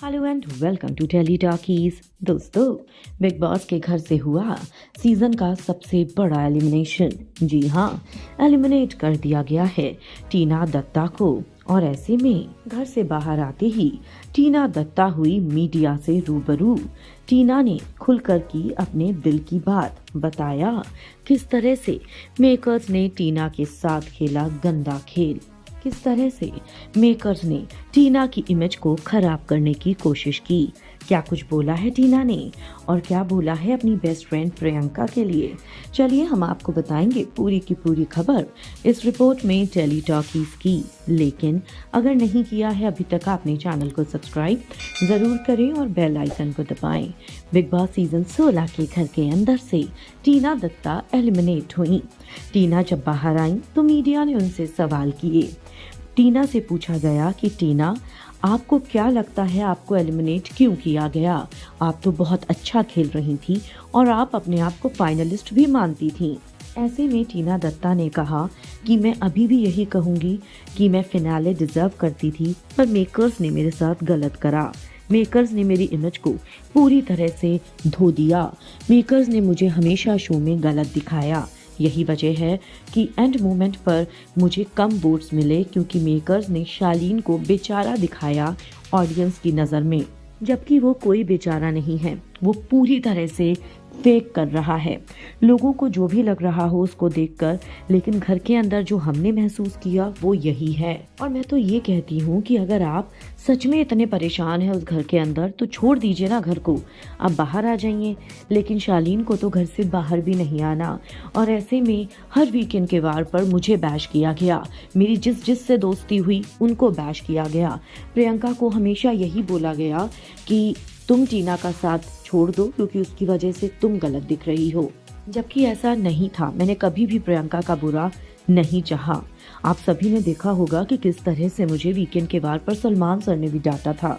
Hello and welcome to Tele Talkies. दोस्तों, Bigg Boss के घर से हुआ सीजन का सबसे बड़ा एलिमिनेशन। जी हाँ, एलिमिनेट कर दिया गया है टीना दत्ता को। और ऐसे में घर से बाहर आते ही टीना दत्ता हुई मीडिया से रूबरू। टीना ने खुलकर की अपने दिल की बात, बताया किस तरह से मेकर्स ने टीना के साथ खेला गंदा खेल, किस तरह से मेकर्स ने टीना की इमेज को खराब करने की कोशिश की। क्या कुछ बोला है टीना ने और क्या बोला है अपनी बेस्ट फ्रेंड प्रियंका के लिए, चलिए हम आपको बताएंगे पूरी की पूरी खबर इस रिपोर्ट में टेली टॉकीज की। लेकिन अगर नहीं किया है अभी तक आपने चैनल को सब्सक्राइब जरूर करें और बेल आइकन को दबाएं। बिग बॉस सीजन 16 के घर के अंदर से टीना दत्ता एलिमिनेट हुई। टीना जब बाहर आई तो मीडिया ने उनसे सवाल किए। टीना से पूछा गया कि टीना, आपको क्या लगता है आपको एलिमिनेट क्यों किया गया? आप तो बहुत अच्छा खेल रही थी और आप अपने आप को फाइनलिस्ट भी मानती थी। ऐसे में टीना दत्ता ने कहा कि मैं अभी भी यही कहूंगी कि मैं फिनाले डिजर्व करती थी, पर मेकर्स ने मेरे साथ गलत करा। मेकर्स ने मेरी इमेज को पूरी तरह से धो दिया। मेकर्स ने मुझे हमेशा शो में गलत दिखाया। यही वजह है कि एंड मोमेंट पर मुझे कम वोट्स मिले, क्योंकि मेकर्स ने शालीन को बेचारा दिखाया ऑडियंस की नज़र में, जबकि वो कोई बेचारा नहीं है। वो पूरी तरह से फेक कर रहा है, लोगों को जो भी लग रहा हो उसको देखकर। लेकिन घर के अंदर जो हमने महसूस किया वो यही है। और मैं तो ये कहती हूँ कि अगर आप सच में इतने परेशान हैं उस घर के अंदर तो छोड़ दीजिए ना घर को, आप बाहर आ जाइए। लेकिन शालीन को तो घर से बाहर भी नहीं आना। और ऐसे में हर वीकेंड के वार पर मुझे बैश किया गया, मेरी जिस से दोस्ती हुई उनको बैश किया गया। प्रियंका को हमेशा यही बोला गया कि तुम टीना का साथ छोड़ दो क्योंकि उसकी वजह से तुम गलत दिख रही हो, जबकि ऐसा नहीं था। मैंने कभी भी प्रियंका का बुरा नहीं चाहा। आप सभी ने देखा होगा कि किस तरह से मुझे वीकेंड के वार पर सलमान सर ने भी डांटा था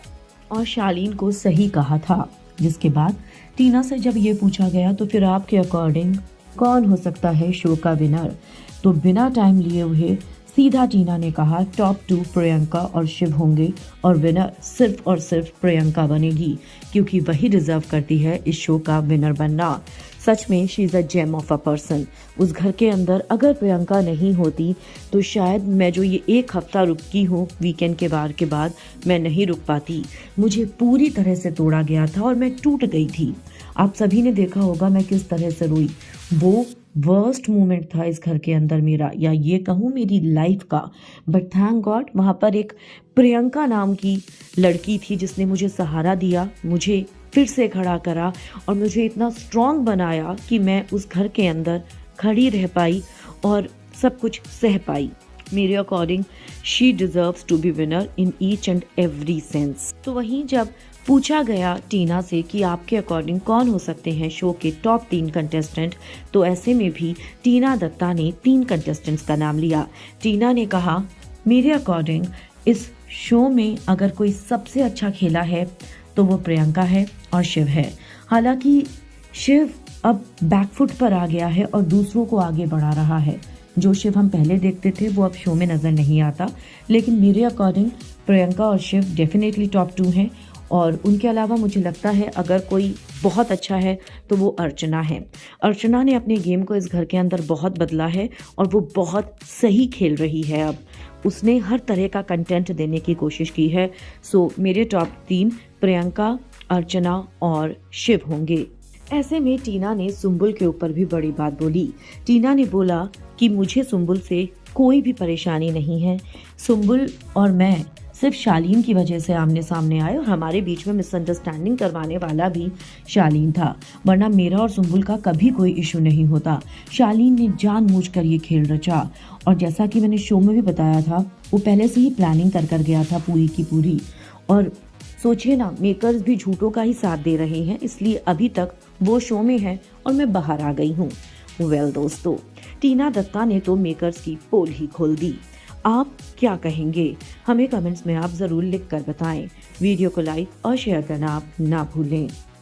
और शालीन को सही कहा था। जिसके बाद टीना से जब ये पूछा गया तो फिर आपके अकॉर्डिंग कौन हो सकता है शो का विनर, तो बिना टाइम लिए हुए सीधा टीना ने कहा टॉप 2 प्रियंका और शिव होंगे और विनर सिर्फ और सिर्फ प्रियंका बनेगी, क्योंकि वही डिजर्व करती है इस शो का विनर बनना। सच में she is a gem of a person. उस घर के अंदर अगर प्रियंका नहीं होती तो शायद मैं जो ये एक हफ्ता रुकी हूँ वीकेंड के वार के बाद, मैं नहीं रुक पाती। मुझे पूरी तरह से तोड़ा गया था और मैं टूट गई थी। आप सभी ने देखा होगा मैं किस तरह से रोई। वो वर्स्ट मोमेंट था इस घर के अंदर मेरा, या ये कहूँ मेरी लाइफ का। बट थैंक गॉड वहाँ पर एक प्रियंका नाम की लड़की थी जिसने मुझे सहारा दिया, मुझे फिर से खड़ा करा और मुझे इतना स्ट्रॉन्ग बनाया कि मैं उस घर के अंदर खड़ी रह पाई और सब कुछ सह पाई। मेरे according she deserves to be winner in each and every sense. तो वहीं जब पूछा गया टीना से कि आपके अकॉर्डिंग कौन हो सकते हैं शो के टॉप 3 कंटेस्टेंट, तो ऐसे में भी टीना दत्ता ने 3 कंटेस्टेंट्स का नाम लिया। टीना ने कहा मेरे अकॉर्डिंग इस शो में अगर कोई सबसे अच्छा खेला है तो वो प्रियंका है और शिव है। हालांकि शिव अब बैकफुट पर आ गया है और दूसरों को आगे बढ़ा रहा है। जो शिव हम पहले देखते थे वो अब शो में नज़र नहीं आता। लेकिन मेरे अकॉर्डिंग प्रियंका और शिव डेफिनेटली टॉप 2 हैं। और उनके अलावा मुझे लगता है अगर कोई बहुत अच्छा है तो वो अर्चना है। अर्चना ने अपने गेम को इस घर के अंदर बहुत बदला है और वो बहुत सही खेल रही है। अब उसने हर तरह का कंटेंट देने की कोशिश की है। सो मेरे टॉप 3 प्रियंका, अर्चना और शिव होंगे। ऐसे में टीना ने सुम्बुल के ऊपर भी बड़ी बात बोली। टीना ने बोला कि मुझे सुम्बुल से कोई भी परेशानी नहीं है। सुम्बुल और मैं सिर्फ शालीन की वजह से आमने सामने आए और हमारे बीच में मिसअंडरस्टैंडिंग करवाने वाला भी शालीन था, वरना मेरा और सुम्बुल का कभी कोई इशू नहीं होता। शालीन ने जानबूझकर ये खेल रचा और जैसा कि मैंने शो में भी बताया था वो पहले से ही प्लानिंग कर गया था पूरी की पूरी। और सोचिए ना, मेकर्स भी झूठों का ही साथ दे रहे हैं, इसलिए अभी तक वो शो में है और मैं बाहर आ गई हूँ। वेल दोस्तों, टीना दत्ता ने तो मेकर्स की पोल ही खोल दी। आप क्या कहेंगे हमें कमेंट्स में आप ज़रूर लिख कर बताएं। वीडियो को लाइक और शेयर करना आप ना भूलें।